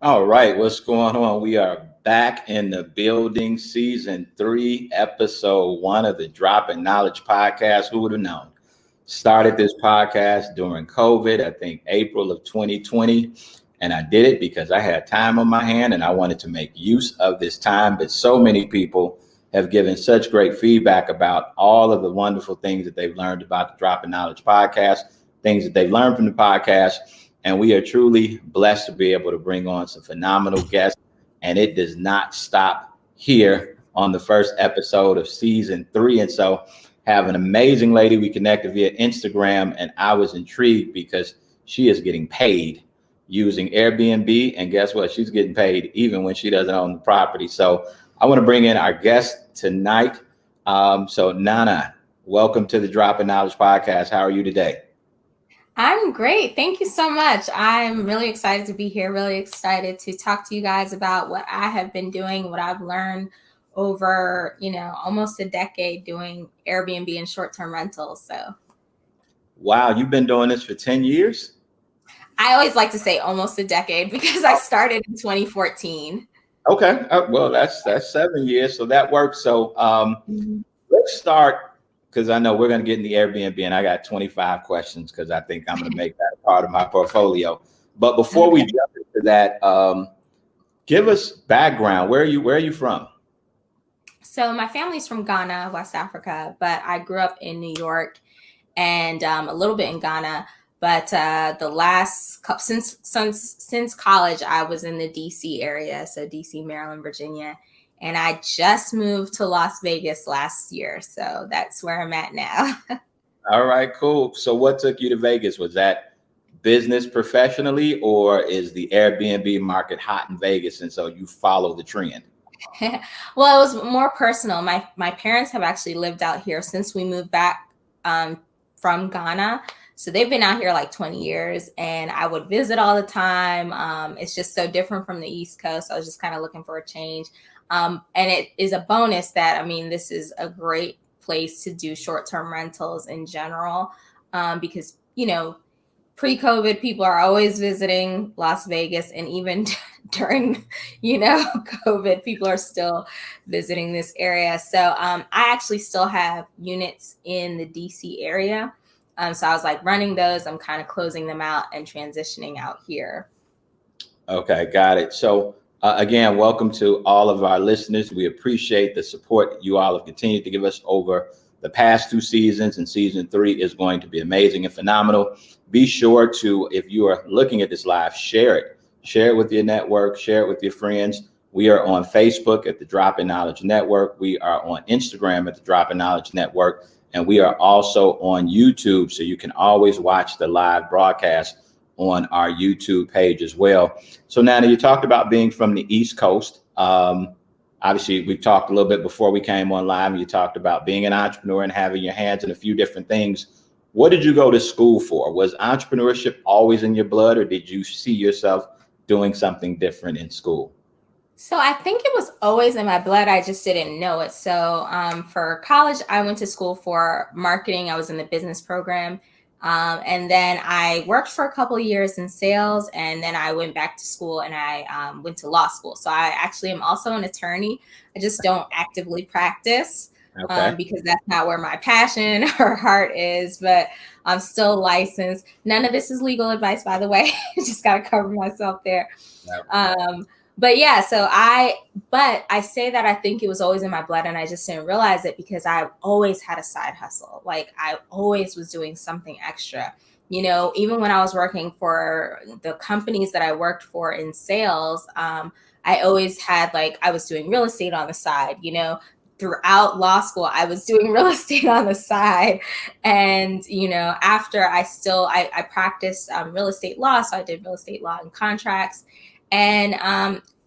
All right, what's going on? We are back in the building, season 3, episode 1 of the Dropping Knowledge podcast. Who would have known? Started this podcast during COVID, I think April of 2020. And I did it because I had time on my hand and I wanted to make use of this time. But so many people have given such great feedback about all of the wonderful things that they've learned about the Dropping Knowledge podcast, things that they've learned from the podcast. And we are truly blessed to be able to bring on some phenomenal guests. And it does not stop here on the first episode of season 3. And so have an amazing lady we connected via Instagram. And I was intrigued because she is getting paid using Airbnb. And guess what? She's getting paid even when she doesn't own the property. So I want to bring in our guest tonight. So Nana, welcome to the Dropping Knowledge podcast. How are you today? I'm great. Thank you so much. I'm really excited to be here, really excited to talk to you guys about what I have been doing, what I've learned over, almost a decade doing Airbnb and short-term rentals. So, wow, you've been doing this for 10 years? I always like to say almost a decade because I started in 2014. Okay. Well, that's 7 years. So that works. So let's start, because I know we're going to get in the Airbnb and I got 25 questions because I think I'm going to make that a part of my portfolio. But before we jump into that, give us background. Where are you from? So my family's from Ghana, West Africa, but I grew up in New York and a little bit in Ghana. But the last couple, since college, I was in the DC area, so DC, Maryland, Virginia. And I just moved to Las Vegas last year. So that's where I'm at now. All right, cool. So what took you to Vegas? Was that business professionally, or is the Airbnb market hot in Vegas and so you follow the trend? Well, it was more personal. My parents have actually lived out here since we moved back from Ghana. So they've been out here like 20 years and I would visit all the time. It's just so different from the East Coast. I was just kind of looking for a change. And it is a bonus that, this is a great place to do short-term rentals in general, because, pre-COVID, people are always visiting Las Vegas. And even during, COVID, people are still visiting this area. So I actually still have units in the DC area. So I was like running those. I'm kind of closing them out and transitioning out here. Okay, got it. So again, welcome to all of our listeners. We appreciate the support you all have continued to give us over the past 2 seasons, and season 3 is going to be amazing and phenomenal. Be sure to, if you are looking at this live, share it. Share it with your network, share it with your friends. We are on Facebook at the Dropping Knowledge Network. We are on Instagram at the Dropping Knowledge Network. And we are also on YouTube, so you can always watch the live broadcast on our YouTube page as well. So Nana, you talked about being from the East Coast. Obviously, we talked a little bit before we came on live. You talked about being an entrepreneur and having your hands in a few different things. What did you go to school for? Was entrepreneurship always in your blood, or did you see yourself doing something different in school? So I think it was always in my blood. I just didn't know it. So for college, I went to school for marketing. I was in the business program. And then I worked for a couple of years in sales. And then I went back to school and I went to law school. So I actually am also an attorney. I just don't actively practice because that's not where my passion or heart is. But I'm still licensed. None of this is legal advice, by the way. Just got to cover myself there. But yeah, but I say that I think it was always in my blood and I just didn't realize it because I always had a side hustle. Like I always was doing something extra, even when I was working for the companies that I worked for in sales, I always had I was doing real estate on the side, throughout law school, I was doing real estate on the side. And, after I practiced real estate law. So I did real estate law and contracts. And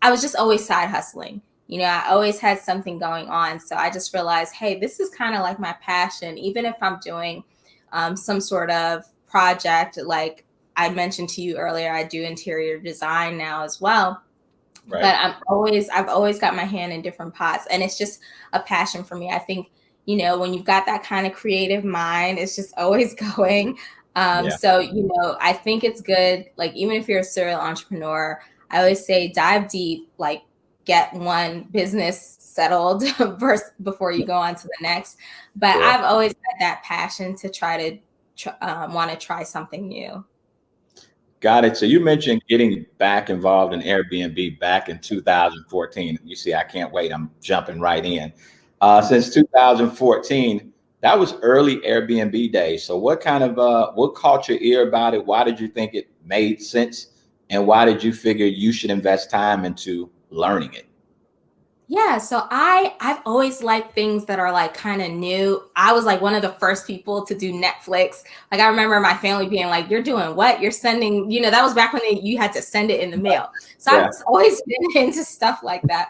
I was just always side hustling. I always had something going on. So I just realized, hey, this is kind of like my passion. Even if I'm doing some sort of project, like I mentioned to you earlier, I do interior design now as well. Right. But I've always got my hand in different pots. And it's just a passion for me. I think, when you've got that kind of creative mind, it's just always going. So, I think it's good. Like, even if you're a serial entrepreneur, I always say dive deep, like get one business settled first before you go on to the next. But Sure. I've always had that passion to want to try something new. Got it. So you mentioned getting back involved in Airbnb back in 2014. You see, I can't wait. I'm jumping right in. Since 2014, that was early Airbnb days. So what caught your ear about it? Why did you think it made sense? And why did you figure you should invest time into learning it? Yeah, so I've always liked things that are like kind of new. I was like one of the first people to do Netflix. Like I remember my family being like, "You're doing what? You're sending?" That was back when you had to send it in the mail. So I've Yeah. always been into stuff like that.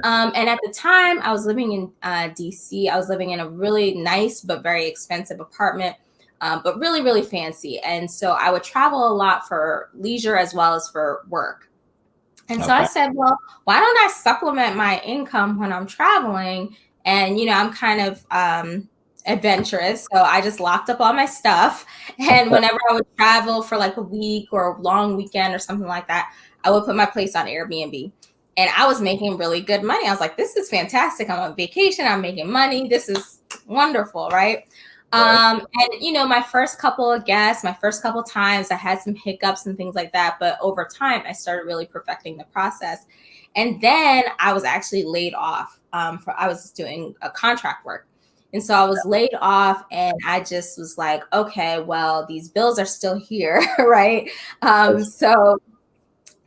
And at the time, I was living in DC. I was living in a really nice but very expensive apartment, but really really fancy. And so I would travel a lot for leisure as well as for work. And so I Okay. said, well, why don't I supplement my income when I'm traveling? And, I'm kind of adventurous. So I just locked up all my stuff. And whenever I would travel for like a week or a long weekend or something like that, I would put my place on Airbnb. And I was making really good money. I was like, this is fantastic. I'm on vacation. I'm making money. This is wonderful. Right. Right. And my first couple of guests, my first couple times, I had some hiccups and things like that. But over time, I started really perfecting the process. And then I was actually laid off. I was doing a contract work. And so I was laid off and I just was like, okay, well, these bills are still here, right? So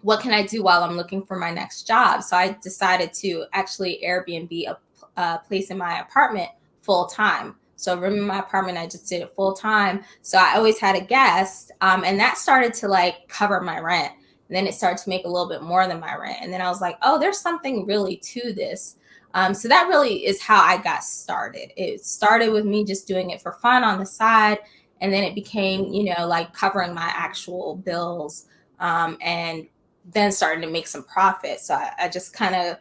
what can I do while I'm looking for my next job? So I decided to actually Airbnb a place in my apartment full time. So room in my apartment, I just did it full time. So I always had a guest, and that started to like cover my rent. And then it started to make a little bit more than my rent. And then I was like, oh, there's something really to this. So that really is how I got started. It started with me just doing it for fun on the side. And then it became, like covering my actual bills. And then started to make some profit. So I just kind of,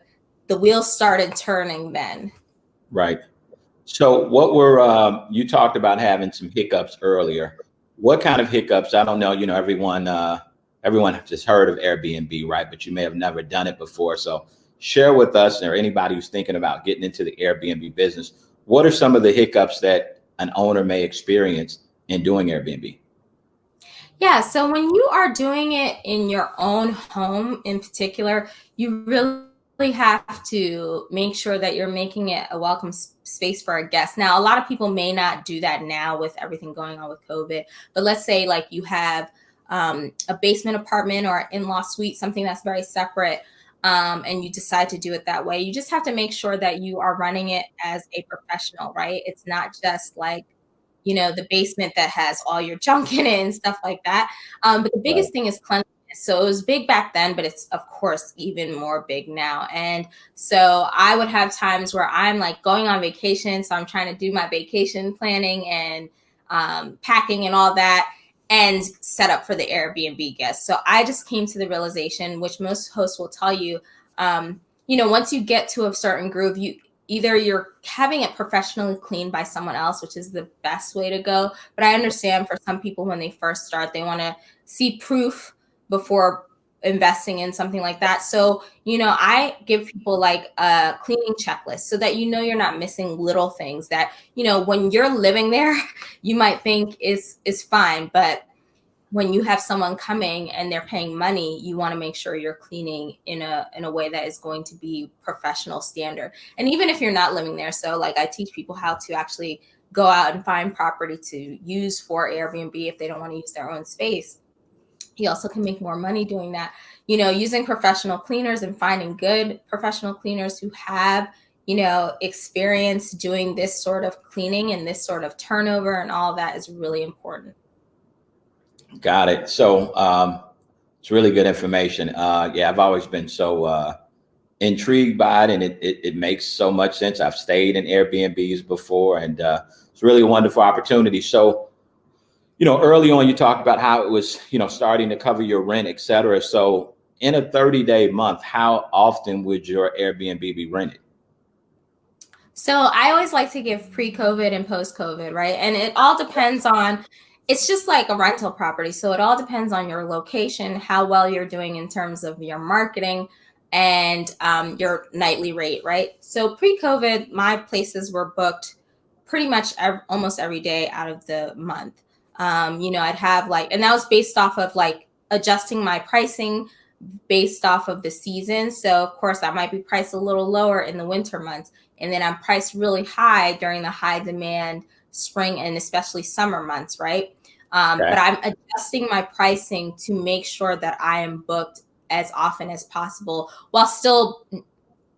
the wheels started turning then. Right. So what were you talked about having some hiccups earlier. What kind of hiccups? I don't know, everyone has just heard of Airbnb, right? But you may have never done it before. So share with us or anybody who's thinking about getting into the Airbnb business, what are some of the hiccups that an owner may experience in doing Airbnb? Yeah. So when you are doing it in your own home in particular, you really have to make sure that you're making it a welcome space for a guest. Now, a lot of people may not do that now with everything going on with COVID, but let's say like you have a basement apartment or an in-law suite, something that's very separate. And you decide to do it that way. You just have to make sure that you are running it as a professional, right? It's not just like the basement that has all your junk in it and stuff like that. But the Right. biggest thing is cleanliness. So it was big back then, but it's of course even more big now. And so I would have times where I'm like going on vacation. So I'm trying to do my vacation planning and packing and all that and set up for the Airbnb guests. So I just came to the realization, which most hosts will tell you, once you get to a certain groove, either you're having it professionally cleaned by someone else, which is the best way to go. But I understand for some people when they first start, they want to see proof before investing in something like that. So, I give people like a cleaning checklist so that you're not missing little things that, when you're living there, you might think is fine, but when you have someone coming and they're paying money, you want to make sure you're cleaning in a way that is going to be professional standard. And even if you're not living there, so like I teach people how to actually go out and find property to use for Airbnb if they don't want to use their own space. You also can make more money doing that. Using professional cleaners and finding good professional cleaners who have experience doing this sort of cleaning and this sort of turnover and all of that is really important. Got it. So it's really good information. Yeah, I've always been so intrigued by it, and it makes so much sense. I've stayed in Airbnbs before, and it's really a wonderful opportunity. So, early on, you talked about how it was, starting to cover your rent, et cetera. So, in a 30-day month, how often would your Airbnb be rented? So I always like to give pre-COVID and post-COVID, right? And it all depends on It's just like a rental property. So it all depends on your location, how well you're doing in terms of your marketing and your nightly rate, right? So pre-COVID, my places were booked pretty much almost every day out of the month. I'd have like, and that was based off of like adjusting my pricing based off of the season. So of course I might be priced a little lower in the winter months, and then I'm priced really high during the high demand spring and especially summer months, right? Okay. But I'm adjusting my pricing to make sure that I am booked as often as possible while still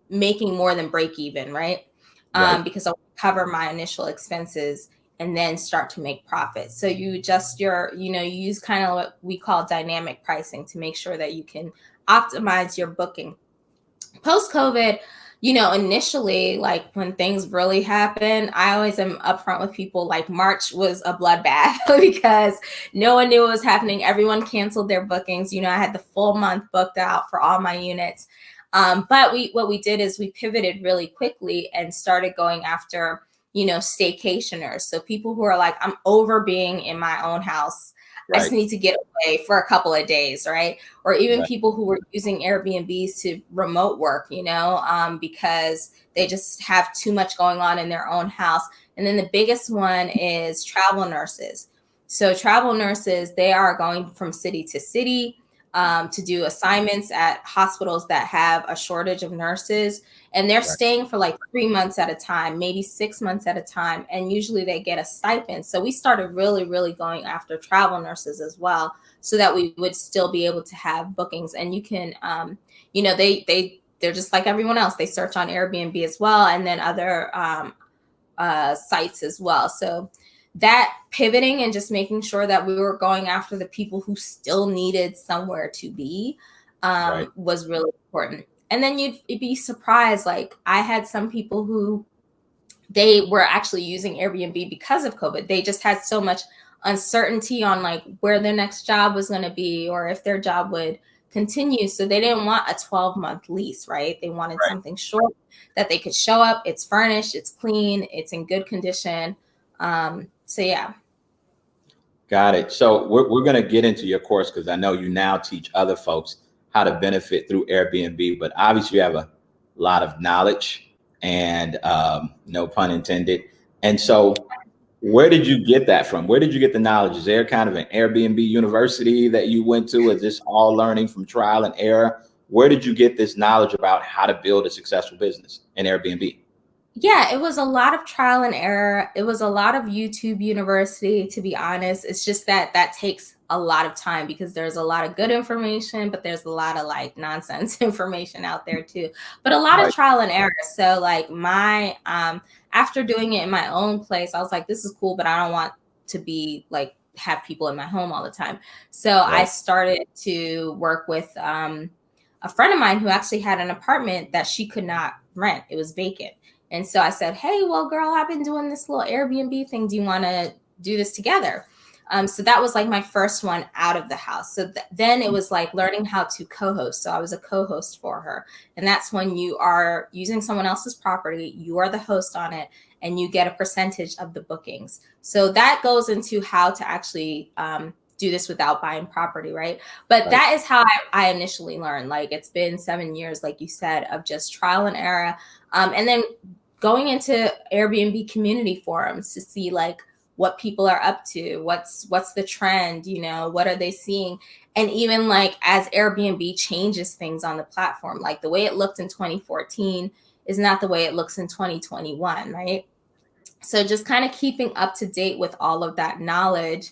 making more than break even, right? Right. Because I'll cover my initial expenses and then start to make profits. So you adjust you use kind of what we call dynamic pricing to make sure that you can optimize your booking. Post COVID, initially, like when things really happen, I always am upfront with people. Like March was a bloodbath because no one knew what was happening. Everyone canceled their bookings. I had the full month booked out for all my units. But what we did is we pivoted really quickly and started going after, staycationers. So people who are like, I'm over being in my own house. I just Right. need to get away for a couple of days, right? Or even Right. people who were using Airbnbs to remote work, because they just have too much going on in their own house. And then the biggest one is travel nurses. So travel nurses, they are going from city to city to do assignments at hospitals that have a shortage of nurses. And they're Right. staying for like 3 months at a time, maybe 6 months at a time. And usually they get a stipend. So we started really, really going after travel nurses as well, so that we would still be able to have bookings. And you can, they're just like everyone else. They search on Airbnb as well, and then other sites as well. So that pivoting and just making sure that we were going after the people who still needed somewhere to be Right. was really important. And then you'd be surprised. Like I had some people who they were actually using Airbnb because of COVID. They just had so much uncertainty on like where their next job was going to be or if their job would continue. So they didn't want a 12-month lease, right? They wanted Right. something short that they could show up. It's furnished, it's clean, it's in good condition. So yeah. Got it. So we're going to get into your course because I know you now teach other folks how to benefit through Airbnb, but obviously you have a lot of knowledge and no pun intended. And so where did you get that from? Where did you get the knowledge? Is there kind of an Airbnb university that you went to? Is this all learning from trial and error? Where did you get this knowledge about how to build a successful business in Airbnb? Yeah, it was a lot of trial and error. It was a lot of YouTube University, to be honest. It's just that takes a lot of time because there's a lot of good information, but there's a lot of like nonsense information out there too. But a lot of Right. trial and error. So like my after doing it in my own place, I was like, this is cool, but I don't want to be like have people in my home all the time. So I Right. started to work with a friend of mine who actually had an apartment that she could not rent. It was vacant. And so I said, hey, well, girl, I've been doing this little Airbnb thing. Do you want to do this together? So that was like my first one out of the house. So then it was like learning how to co-host. So I was a co-host for her. And that's when you are using someone else's property, you are the host on it, and you get a percentage of the bookings. So that goes into how to actually do this without buying property, right? But Right. that is how I initially learned. Like it's been 7 years, like you said, of just trial and error. And then going into Airbnb community forums to see like what people are up to, what's the trend, what are they seeing? And even like as Airbnb changes things on the platform, like the way it looked in 2014 is not the way it looks in 2021, right? So just kind of keeping up to date with all of that knowledge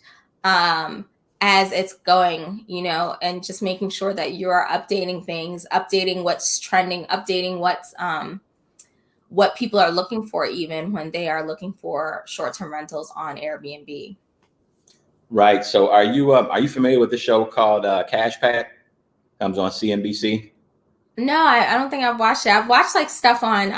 as it's going, and just making sure that you are updating things, updating what's trending, updating what's what people are looking for, even when they are looking for short-term rentals on Airbnb. Right. So are you familiar with the show called Cash Pad? Comes on CNBC. No, I don't think I've watched it. I've watched like stuff on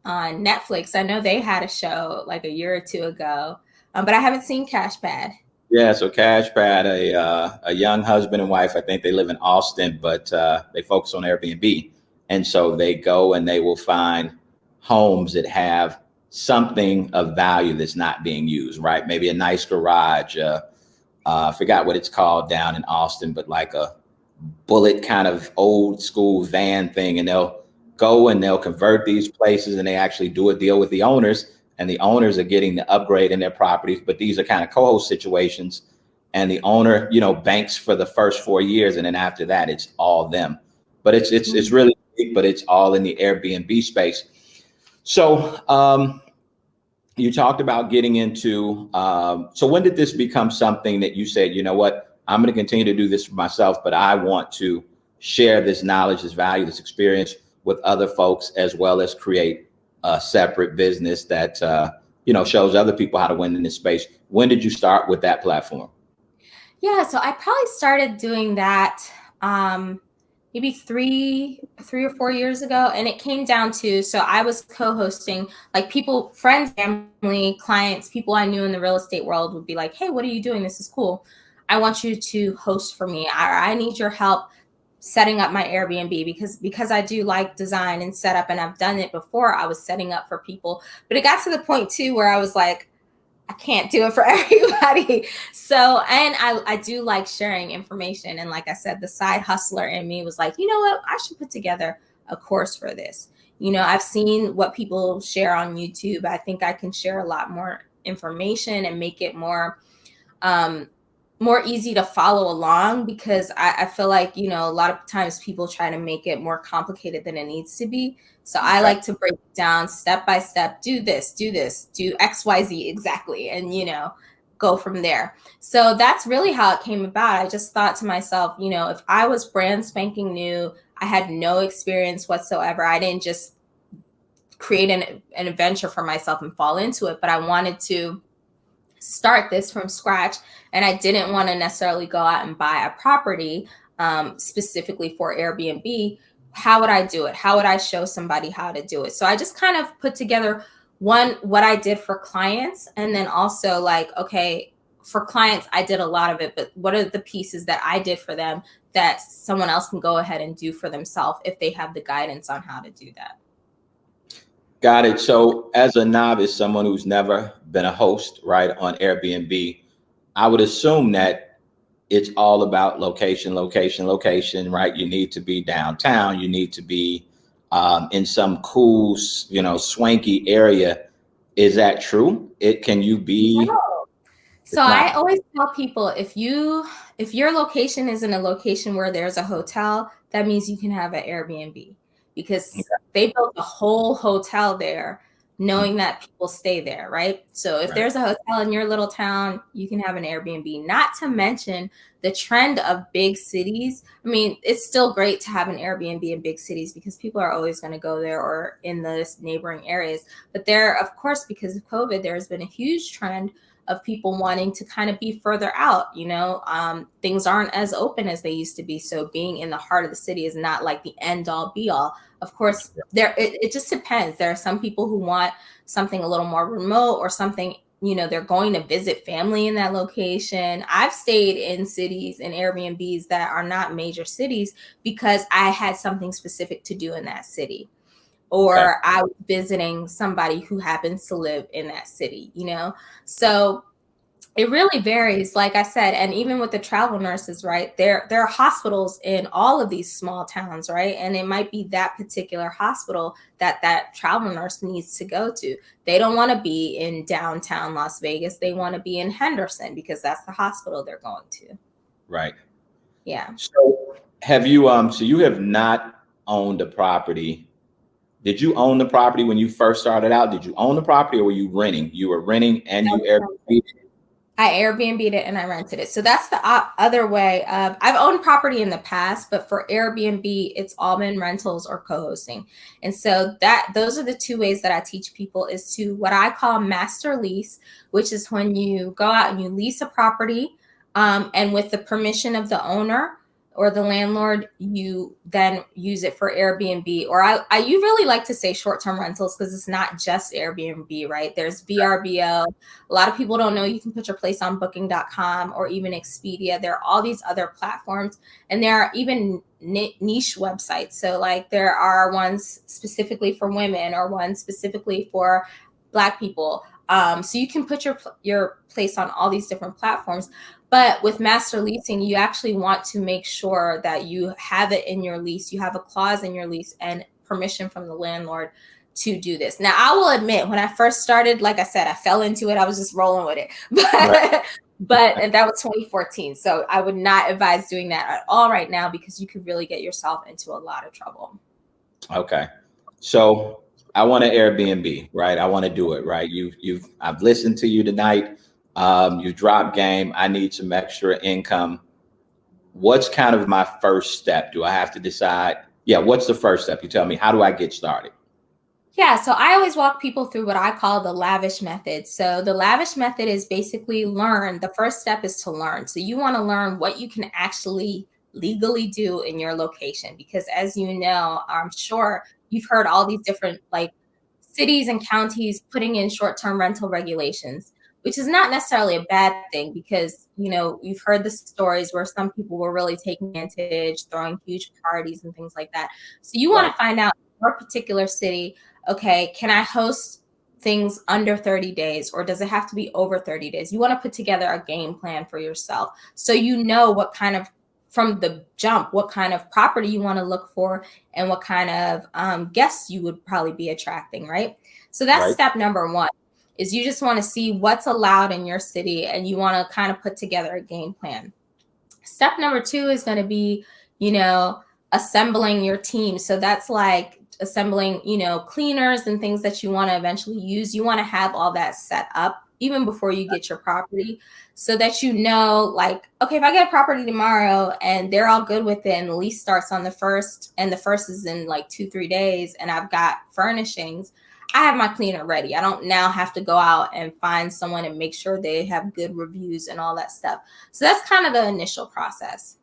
Netflix. I know they had a show like a year or two ago, but I haven't seen Cash Pad. Yeah, so Cash Pad, a young husband and wife. I think they live in Austin, but they focus on Airbnb, and so they go and they will find homes that have something of value that's not being used. Right, maybe a nice garage, I forgot what it's called down in Austin, but like a bullet kind of old school van thing. And they'll go and they'll convert these places and they actually do a deal with the owners, and the owners are getting the upgrade in their properties. But these are kind of co-host situations. And the owner, banks for the first 4 years. And then after that, it's all them. But it's really big, but it's all in the Airbnb space. So you talked about getting into, so when did this become something that you said, you know what, I'm going to continue to do this for myself, but I want to share this knowledge, this value, this experience with other folks, as well as create a separate business that, shows other people how to win in this space. When did you start with that platform? Yeah, so I probably started doing that maybe three or 4 years ago. And it came down to, so I was co-hosting, like people, friends, family, clients, people I knew in the real estate world would be like, hey, what are you doing? This is cool. I want you to host for me. I need your help setting up my Airbnb because I do like design and setup, and I've done it before. I was setting up for people, but it got to the point too where I was like, I can't do it for everybody. So, and I do like sharing information. And like I said, the side hustler in me was like, you know what, I should put together a course for this. I've seen what people share on YouTube. I think I can share a lot more information and make it more easy to follow along, because I feel like, a lot of times people try to make it more complicated than it needs to be. So I like to break it down step by step, do this, do X, Y, Z exactly. And, go from there. So that's really how it came about. I just thought to myself, if I was brand spanking new, I had no experience whatsoever. I didn't just create an adventure for myself and fall into it, but I wanted to start this from scratch. And I didn't want to necessarily go out and buy a property specifically for Airbnb. How would I do it? How would I show somebody how to do it? So I just kind of put together what I did for clients. And then also like, okay, for clients, I did a lot of it, but what are the pieces that I did for them that someone else can go ahead and do for themselves if they have the guidance on how to do that? Got it. So as a novice, someone who's never been a host, right, on Airbnb, I would assume that it's all about location, right? You need to be downtown. You need to be in some cool, swanky area. Is that true? Can you be? No. So I always tell people, if your location is in a location where there's a hotel, that means you can have an Airbnb, because they built a whole hotel there knowing that people stay there, right? So if there's a hotel in your little town, you can have an Airbnb. Not to mention the trend of big cities. I mean, it's still great to have an Airbnb in big cities because people are always going to go there or in the neighboring areas. But there, of course, because of COVID, there's been a huge trend of people wanting to kind of be further out. Things aren't as open as they used to be. So being in the heart of the city is not like the end all be all. Of course, it just depends. There are some people who want something a little more remote, or something, they're going to visit family in that location. I've stayed in cities and Airbnbs that are not major cities because I had something specific to do in that city. Or I was visiting somebody who happens to live in that city, So it really varies, like I said. And even with the travel nurses, right, there are hospitals in all of these small towns, right? And it might be that particular hospital that travel nurse needs to go to. They don't want to be in downtown Las Vegas. They want to be in Henderson because that's the hospital they're going to. Right. Yeah. So have you, so you have not owned a property. Did you own the property when you first started out? Did you own the property, or were you renting? You were renting and you Airbnb? I Airbnb'd it and I rented it. So that's the other way. I've owned property in the past, but for Airbnb, it's all been rentals or co-hosting. And so those are the two ways that I teach people, is to what I call master lease, which is when you go out and you lease a property, and with the permission of the owner or the landlord, you then use it for Airbnb. Or you really like to say short-term rentals, because it's not just Airbnb, right? There's VRBO. A lot of people don't know you can put your place on booking.com or even Expedia. There are all these other platforms, and there are even niche websites. So like there are ones specifically for women, or ones specifically for Black people. So you can put your place on all these different platforms. But with master leasing, you actually want to make sure that you have it in your lease. You have a clause in your lease and permission from the landlord to do this. Now, I will admit, when I first started, like I said, I fell into it. I was just rolling with it. Right. But that was 2014. So I would not advise doing that at all right now, because you could really get yourself into a lot of trouble. Okay. So I want to Airbnb, right? I want to do it, right? I've listened to you tonight. You drop game. I need some extra income. What's kind of my first step? Do I have to decide? Yeah. What's the first step? You tell me, how do I get started? Yeah, so I always walk people through what I call the lavish method. So the lavish method is basically learn. The first step is to learn. So you want to learn what you can actually legally do in your location, because as you know, I'm sure you've heard all these different like cities and counties putting in short-term rental regulations, which is not necessarily a bad thing, because you've heard the stories where some people were really taking advantage, throwing huge parties and things like that. So you want Right. to find out your particular city. Okay, can I host things under 30 days, or does it have to be over 30 days? You want to put together a game plan for yourself, so you know what kind of, from the jump, what kind of property you want to look for and what kind of guests you would probably be attracting, right? So that's Right. step number one, is you just want to see what's allowed in your city and you want to kind of put together a game plan. Step number two is going to be, assembling your team. So that's like assembling, cleaners and things that you want to eventually use. You want to have all that set up even before you get your property, so that like, okay, if I get a property tomorrow and they're all good with it and the lease starts on the 1st, and the 1st is in like 2-3 days, and I've got furnishings, I have my cleaner ready. I don't now have to go out and find someone and make sure they have good reviews and all that stuff. So that's kind of the initial process.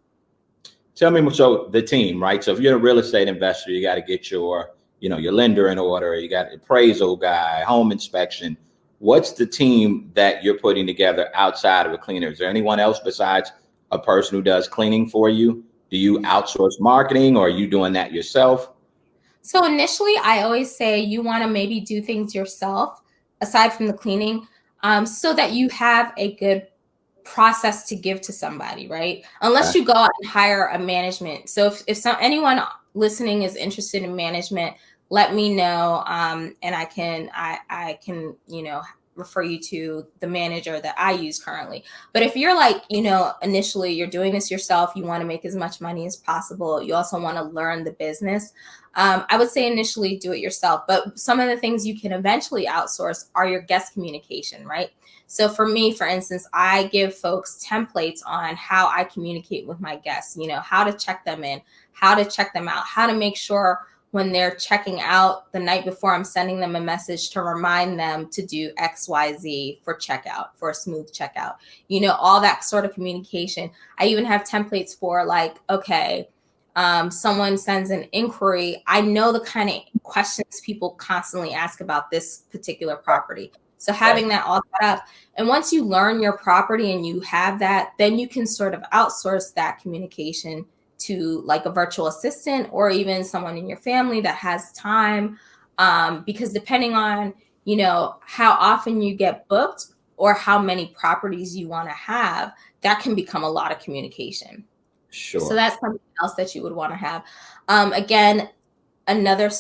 Tell me, so the team, right? So if you're a real estate investor, you got to get your lender in order. You got appraisal guy, home inspection. What's the team that you're putting together outside of a cleaner? Is there anyone else besides a person who does cleaning for you? Do you outsource marketing, or are you doing that yourself? So initially, I always say you want to maybe do things yourself aside from the cleaning, so that you have a good process to give to somebody, right? Unless you go out and hire a management. So if anyone listening is interested in management, let me know, and I can refer you to the manager that I use currently. But if you're like, initially you're doing this yourself, you want to make as much money as possible, you also want to learn the business, I would say initially do it yourself. But some of the things you can eventually outsource are your guest communication, right? So for me, for instance, I give folks templates on how I communicate with my guests, how to check them in, how to check them out, how to make sure when they're checking out the night before, I'm sending them a message to remind them to do XYZ for checkout, for a smooth checkout, all that sort of communication. I even have templates for like, okay, someone sends an inquiry. I know the kind of questions people constantly ask about this particular property. So having that all set up. And once you learn your property and you have that, then you can sort of outsource that communication to like a virtual assistant, or even someone in your family that has time. Because depending on, how often you get booked or how many properties you want to have, that can become a lot of communication. Sure. So that's something else that you would want to have. Again, another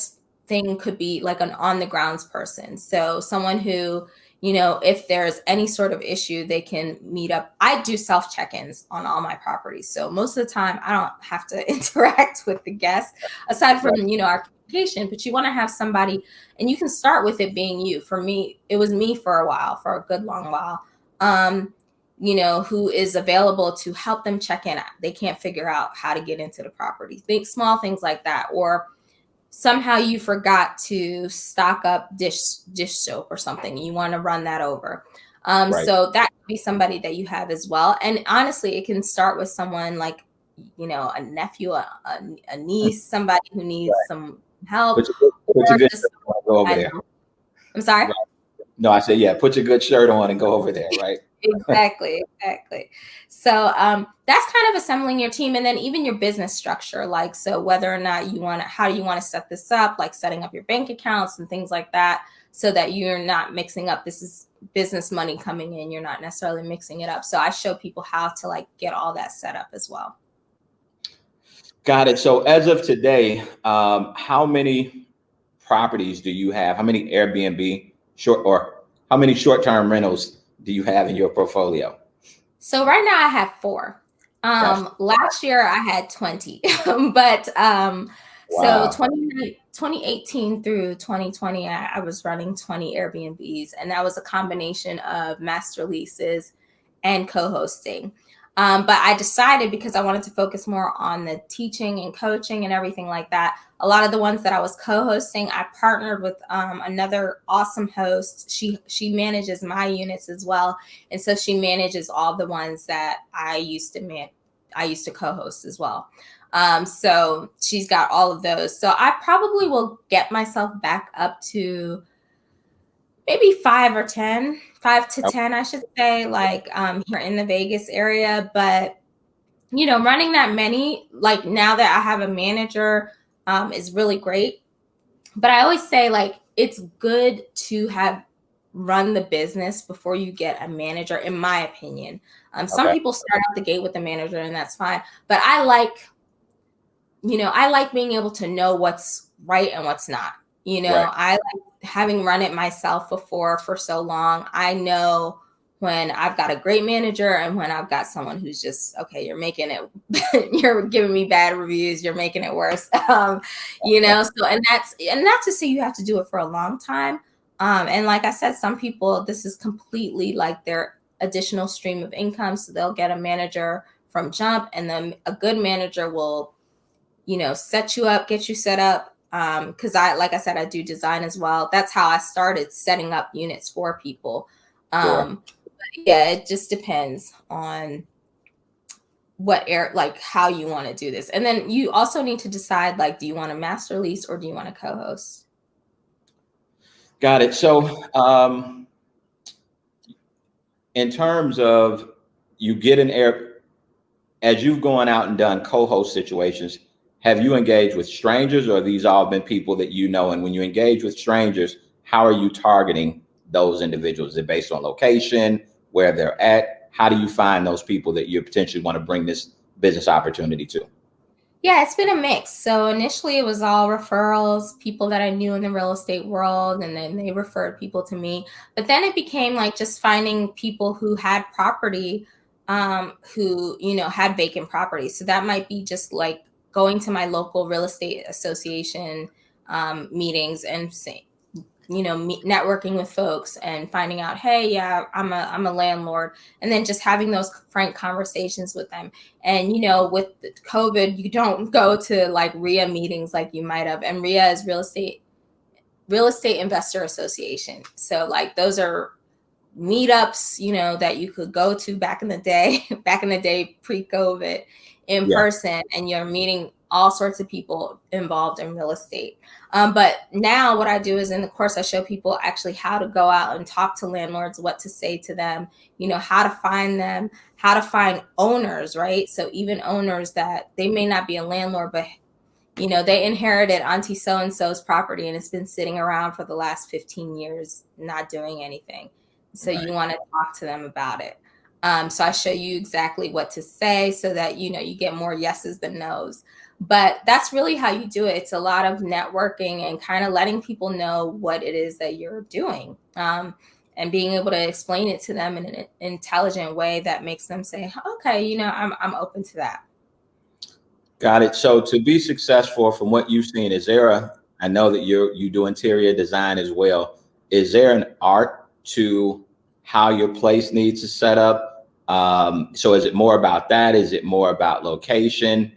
thing could be like an on the grounds person. So someone who, if there's any sort of issue, they can meet up. I do self check-ins on all my properties. So most of the time I don't have to interact with the guests aside from, our communication, but you want to have somebody, and you can start with it being you. For me, it was me for a while, for a good long while. Who is available to help them check in. They can't figure out how to get into the property. Big, small things like that. Or somehow you forgot to stock up dish soap or something. You want to run that over. So that could be somebody that you have as well. And honestly, it can start with someone like, a nephew, a niece, somebody who needs some help. Put your good shirt on and go over there. I'm sorry? Right. No, I said, yeah, put your good shirt on and go over there, right? Exactly. So that's kind of assembling your team, and then even your business structure. Like, so whether or not how do you want to set this up, like setting up your bank accounts and things like that. so that you're not mixing up. This is business money coming in. You're not necessarily mixing it up. So I show people how to like get all that set up as well. Got it. So as of today, how many properties do you have? How many Airbnb how many short-term rentals do you have in your portfolio? So right now I have 4. Last year I had 20, but Wow. so 2018 through 2020, I was running 20 Airbnbs, and that was a combination of master leases and co-hosting. But I decided, because I wanted to focus more on the teaching and coaching and everything like that, a lot of the ones that I was co-hosting, I partnered with another awesome host. She manages my units as well, and so she manages all the ones that I used to co-host as well. So she's got all of those. So I probably will get myself back up to maybe 5 or 10, 5 to 10, I should say, like here in the Vegas area. But, running that many, like now that I have a manager, is really great. But I always say, like, it's good to have run the business before you get a manager, in my opinion. Some people start out the gate with a manager, and that's fine. But I like being able to know what's right and what's not. Right. I like having run it myself before for so long. I know when I've got a great manager and when I've got someone who's just, okay, you're making it, you're giving me bad reviews, you're making it worse. So, and that's to say you have to do it for a long time. And like I said, some people, this is completely like their additional stream of income. So they'll get a manager from jump, and then a good manager will, set you up, get you set up. Because like I said, I do design as well. That's how I started setting up units for people. Sure. Yeah, it just depends on how you want to do this. And then you also need to decide, like, do you want a master lease or do you want to co-host? Got it. So in terms of you get as you've gone out and done co-host situations, have you engaged with strangers, or have these all been people that you know? And when you engage with strangers, how are you targeting those individuals? Is it based on location, where they're at? How do you find those people that you potentially want to bring this business opportunity to? Yeah, it's been a mix. So initially it was all referrals, people that I knew in the real estate world, and then they referred people to me. But then it became like just finding people who had property, who, had vacant property. So that might be just like going to my local real estate association meetings and saying, networking with folks and finding out, hey, yeah, I'm a landlord, and then just having those frank conversations with them. And with COVID, you don't go to like RIA meetings like you might have. And RIA is real estate investor association. So like those are meetups, that you could go to back in the day pre-COVID in person, and you're meeting all sorts of people involved in real estate. But now what I do is, in the course, I show people actually how to go out and talk to landlords, what to say to them, how to find them, how to find owners, right? So even owners that they may not be a landlord, but they inherited Auntie so-and-so's property and it's been sitting around for the last 15 years, not doing anything. So you want to talk to them about it. So I show you exactly what to say so that, you get more yeses than nos. But that's really how you do it. It's a lot of networking and kind of letting people know what it is that you're doing, and being able to explain it to them in an intelligent way that makes them say, okay, I'm open to that. Got it. So to be successful, from what you've seen, I know that you do interior design as well. Is there an art to how your place needs to set up? So is it more about that? Is it more about location?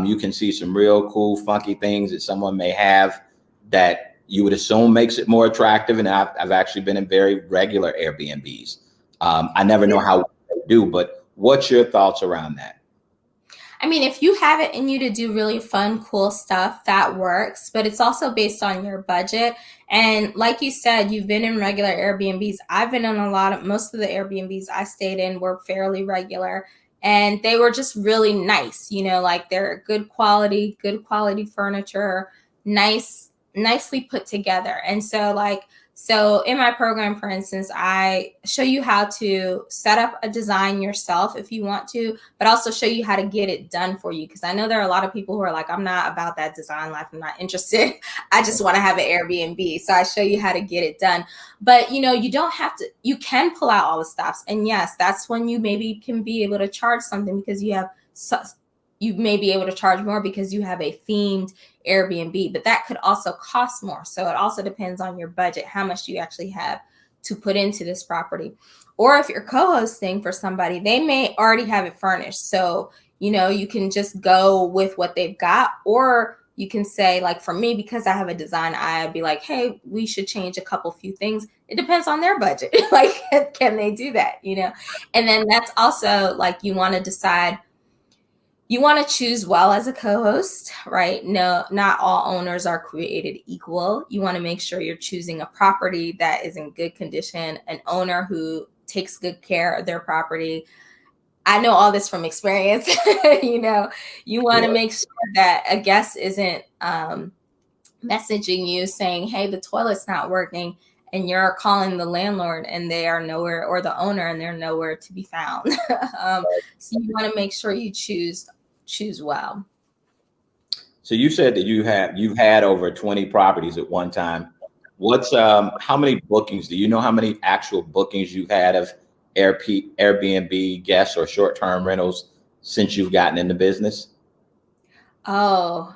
You can see some real cool, funky things that someone may have that you would assume makes it more attractive. And I've actually been in very regular Airbnbs. I never know how they do, but what's your thoughts around that? I mean, if you have it in you to do really fun, cool stuff, that works, but it's also based on your budget. And like you said, you've been in regular Airbnbs. I've been in most of the Airbnbs I stayed in were fairly regular, and they were just really nice, like they're good quality furniture, nicely put together. And so like So in my program, for instance, I show you how to set up a design yourself if you want to, but also show you how to get it done for you. Because I know there are a lot of people who are like, I'm not about that design life. I'm not interested. I just want to have an Airbnb. So I show you how to get it done. But, you don't have to, you can pull out all the stops. And yes, that's when you maybe can be able to charge something because you may be able to charge more because you have a themed Airbnb, but that could also cost more. So it also depends on your budget, how much you actually have to put into this property. Or if you're co-hosting for somebody, they may already have it furnished. So, you can just go with what they've got, or you can say, like for me, because I have a design, I'd be like, hey, we should change a few things. It depends on their budget. Like, can they do that? And then that's also like, you want to decide, you want to choose well as a co-host, right? No, not all owners are created equal. You want to make sure you're choosing a property that is in good condition, an owner who takes good care of their property. I know all this from experience. You want to make sure that a guest isn't messaging you saying, hey, the toilet's not working, and you're calling the landlord and they are nowhere, or the owner, and they're nowhere to be found. So you want to make sure you choose well. So you said that you've had over 20 properties at one time. What's how many bookings? Do you know how many actual bookings you've had of Airbnb guests or short-term rentals since you've gotten into business? Oh,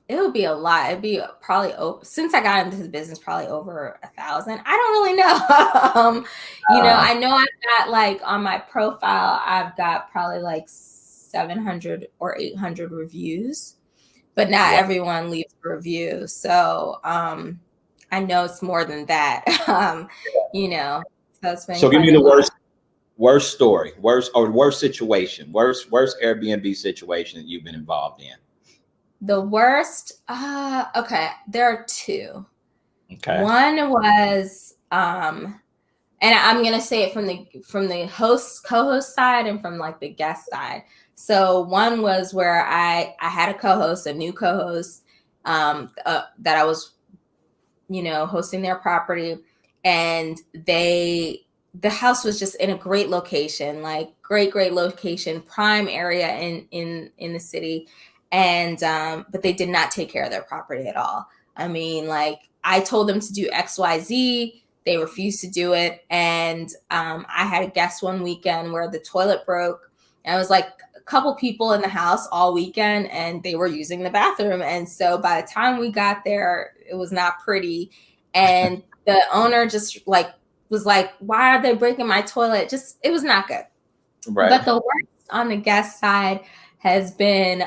it would be a lot. It'd be probably since I got into the business, probably over 1,000. I don't really know. I know I've got, like, on my profile, I've got probably like 700 or 800 reviews, but not everyone leaves a review. So I know it's more than that. So it's been give me the worst story, worst situation, worst Airbnb situation that you've been involved in. The worst, okay, there are two. Okay. One was and I'm gonna say it from the co-host side and from like the guest side. So one was where I had a new co-host that I was, hosting their property, and the house was just in a great location, like great location, prime area in the city. And but they did not take care of their property at all. I mean, like, I told them to do XYZ. They refused to do it. And I had a guest one weekend where the toilet broke. And I was like, a couple people in the house all weekend, and they were using the bathroom. And so by the time we got there, it was not pretty. And the owner just was like, why are they breaking my toilet? It was not good. Right. But the worst on the guest side has been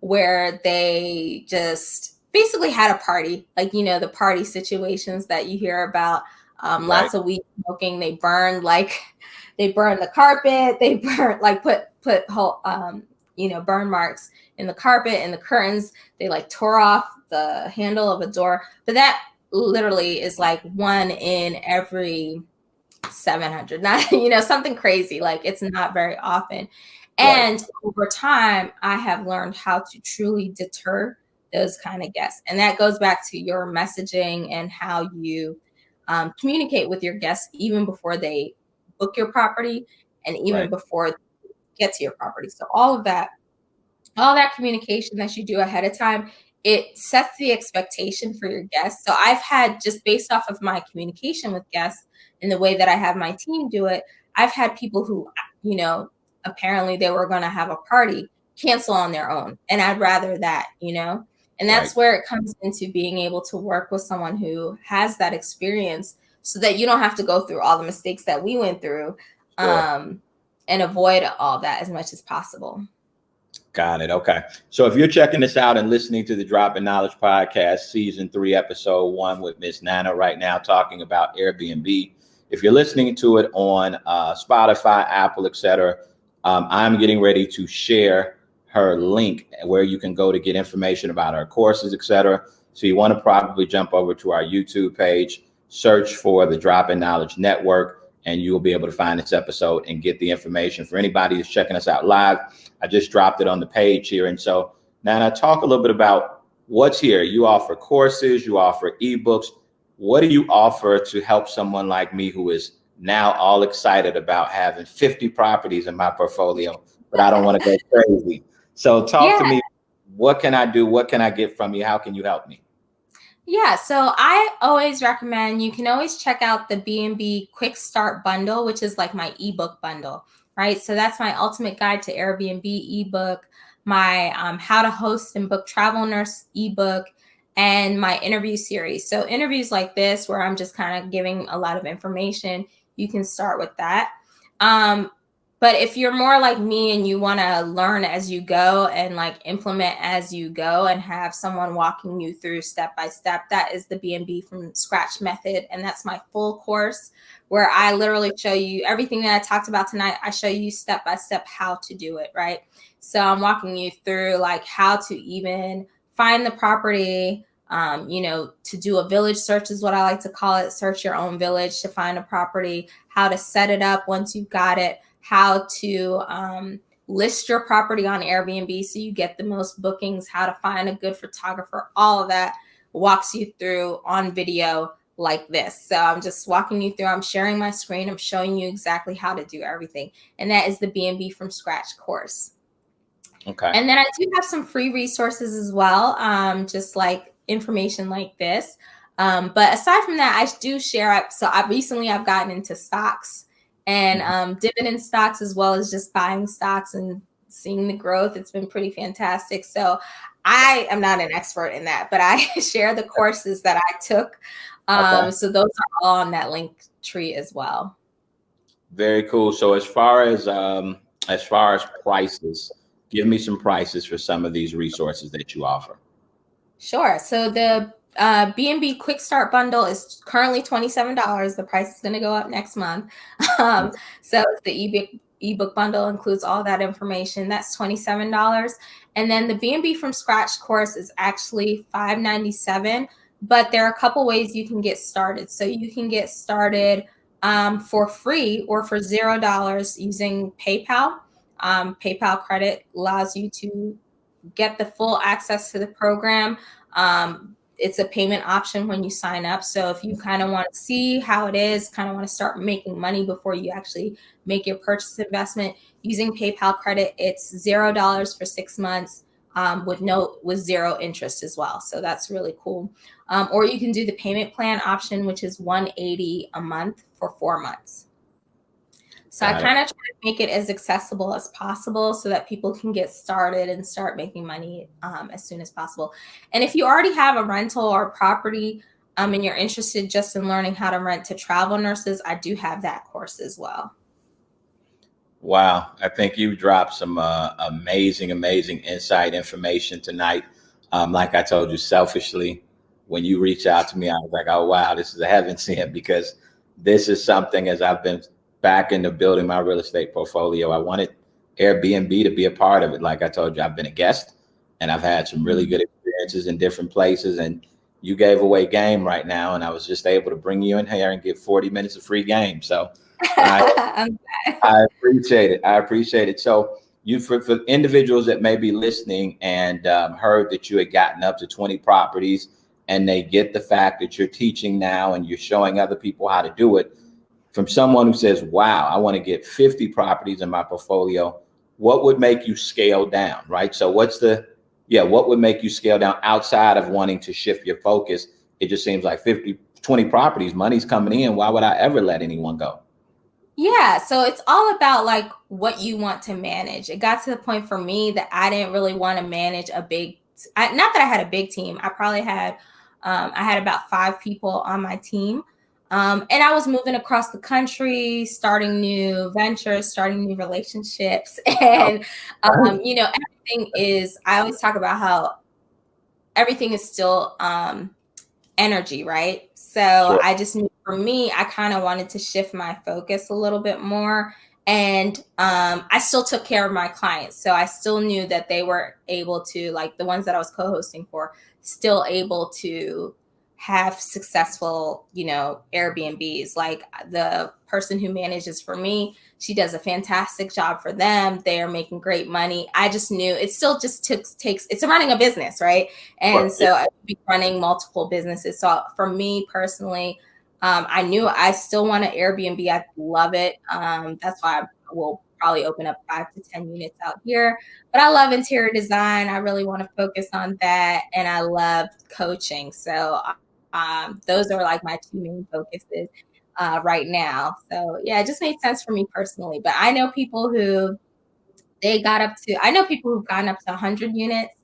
where they just basically had a party, like, the party situations that you hear about, lots of weed smoking. They burned the carpet. They burned, like, put whole, burn marks in the carpet and the curtains. They tore off the handle of a door. But that literally is like 1 in every 700, not, something crazy. Like, it's not very often. And over time, I have learned how to truly deter those kind of guests. And that goes back to your messaging and how you communicate with your guests even before they book your property and even before they get to your property. So all that communication that you do ahead of time, it sets the expectation for your guests. So I've had, just based off of my communication with guests and the way that I have my team do it, I've had people who, apparently they were going to have a party cancel on their own. And I'd rather that, and that's where it comes into being able to work with someone who has that experience so that you don't have to go through all the mistakes that we went through, and avoid all that as much as possible. Got it. Okay. So if you're checking this out and listening to the Droppin Knowledge Podcast, season 3, episode 1 with Miss Nana right now, talking about Airbnb. If you're listening to it on Spotify, Apple, etc., I'm getting ready to share her link where you can go to get information about our courses, etc. So you want to probably jump over to our YouTube page, search for the Droppin Knowledge Network, and you will be able to find this episode and get the information. For anybody who's checking us out live, I just dropped it on the page here. And so, Nana, talk a little bit about what's here. You offer courses, you offer ebooks. what do you offer to help someone like me who is now all excited about having 50 properties in my portfolio, but I don't want to go crazy? So talk to Yeah. me. What can I do? What can I get from you? How can you help me? Yeah, so I always recommend you can always check out the B&B Quick Start Bundle, which is like my ebook bundle, right? So that's my ultimate guide to Airbnb ebook, my how to host and book travel nurse ebook, and my interview series. So interviews like this, where I'm just kind of giving a lot of information, you can start with that. Um, but if you're more like me and you want to learn as you go and like implement as you go and have someone walking you through step by step, that is the B&B from scratch method. And that's my full course where I literally show you everything that I talked about tonight. I show you step by step how to do it, right? So I'm walking you through like how to even find the property, to do a village search is what I like to call it. Search your own village to find a property, how to set it up once you've got it, how to list your property on Airbnb so you get the most bookings, how to find a good photographer, all of that walks you through on video like this. So I'm just walking you through, I'm sharing my screen, I'm showing you exactly how to do everything. And that is the B&B from scratch course. Okay. And then I do have some free resources as well, just like information like this. But aside from that, I do share. So I've gotten into stocks and dividend stocks, as well as just buying stocks and seeing the growth. It's been pretty fantastic. So I am not an expert in that, but I share the courses that I took. Okay. So those are all on that link tree as well. Very cool. So as far as prices, give me some prices for some of these resources that you offer. Sure. So the B&B Quick Start Bundle is currently $27. The price is going to go up next month. So the ebook bundle includes all that information. That's $27. And then the B&B from scratch course is actually $597. But there are a couple ways you can get started. So you can get started for free or for $0 using PayPal. PayPal credit allows you to get the full access to the program. It's a payment option when you sign up. So if you kind of want to see how it is, kind of want to start making money before you actually make your purchase investment, using PayPal credit, it's $0 for 6 months with zero interest as well. So that's really cool. Or you can do the payment plan option, which is $180 a month for 4 months. So I kind of try to make it as accessible as possible so that people can get started and start making money as soon as possible. And if you already have a rental or property and you're interested just in learning how to rent to travel nurses, I do have that course as well. Wow. I think you dropped some amazing insight information tonight. Like I told you, selfishly, when you reach out to me, I was like, oh, wow, this is a heaven sent, because this is something, as I've been back into building my real estate portfolio, I wanted Airbnb to be a part of it. Like I told you, I've been a guest and I've had some really good experiences in different places, and you gave away game right now. And I was just able to bring you in here and get 40 minutes of free game. So I appreciate it. I appreciate it. So for individuals that may be listening and heard that you had gotten up to 20 properties, and they get the fact that you're teaching now and you're showing other people how to do it, from someone who says, wow, I want to get 50 properties in my portfolio, what would make you scale down, right? So what would make you scale down outside of wanting to shift your focus? It just seems like 20 properties, money's coming in. Why would I ever let anyone go? Yeah, so it's all about like what you want to manage. It got to the point for me that I didn't really want to manage not that I had a big team. I had about 5 people on my team. And I was moving across the country, starting new ventures, starting new relationships. And, I always talk about how everything is still energy, right? So Sure. I just knew for me, I kind of wanted to shift my focus a little bit more. And I still took care of my clients. So I still knew that they were able to, like the ones that I was co-hosting for, still able to have successful, Airbnbs. Like the person who manages for me, she does a fantastic job for them. They are making great money. I just knew it still just takes, it's running a business, right? And so I would be running multiple businesses. So for me personally, I knew I still want an Airbnb. I love it. That's why I will probably open up 5 to 10 units out here. But I love interior design. I really want to focus on that. And I love coaching. So those are like my two main focuses right now. So yeah, it just made sense for me personally. But I know people who I know people who've gotten up to 100 units.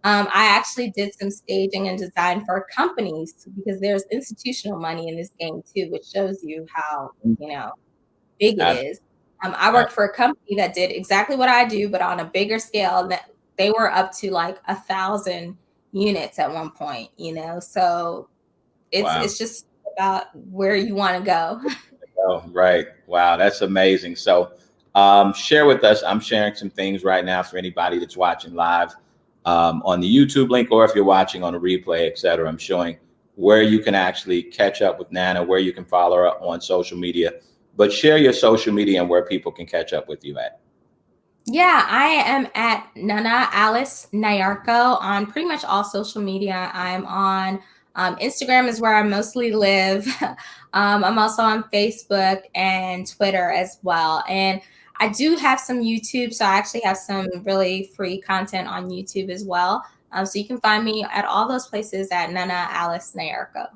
I actually did some staging and design for companies because there's institutional money in this game too, which shows you how, big it is. I worked for a company that did exactly what I do, but on a bigger scale. That they were up to like 1,000 units at one point, so it's just about where you want to go. Oh, right. Wow, that's amazing. So share with us. I'm sharing some things right now for anybody that's watching live on the YouTube link, or if you're watching on a replay, etc. I'm showing where you can actually catch up with Nana, where you can follow her on social media. But share your social media and where people can catch up with you at. Yeah, I am at Nana Alice Nyarko on pretty much all social media. I'm on Instagram is where I mostly live. I'm also on Facebook and Twitter as well. And I do have some YouTube. So I actually have some really free content on YouTube as well. So you can find me at all those places at Nana Alice Nyarko.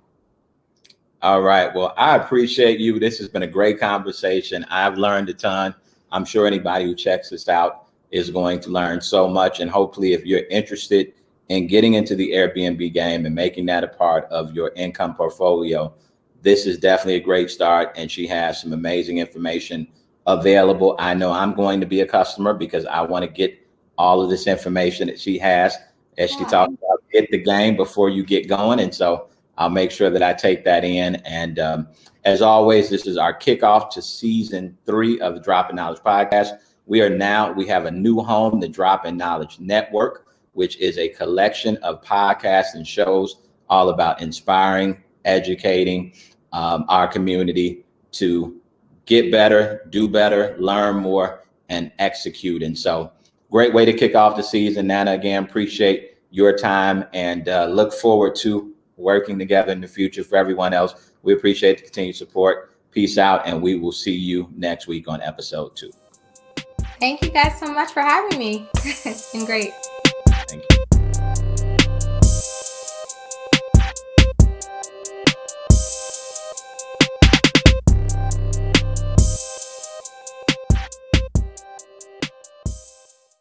All right. Well, I appreciate you. This has been a great conversation. I've learned a ton. I'm sure anybody who checks this out is going to learn so much. And hopefully, if you're interested in getting into the Airbnb game and making that a part of your income portfolio, this is definitely a great start. And she has some amazing information available. I know I'm going to be a customer because I want to get all of this information that she has. As she talks about, get the game before you get going. And so I'll make sure that I take that in. And as always, this is our kickoff to season 3 of the Droppin Knowledge podcast. We have a new home, the Droppin Knowledge Network, which is a collection of podcasts and shows all about inspiring, educating our community to get better, do better, learn more, and execute. And so great way to kick off the season. Nana, again, appreciate your time and look forward to working together in the future. For everyone else, we appreciate the continued support. Peace out, and we will see you next week on episode 2. Thank you guys so much for having me. It's been great. Thank you.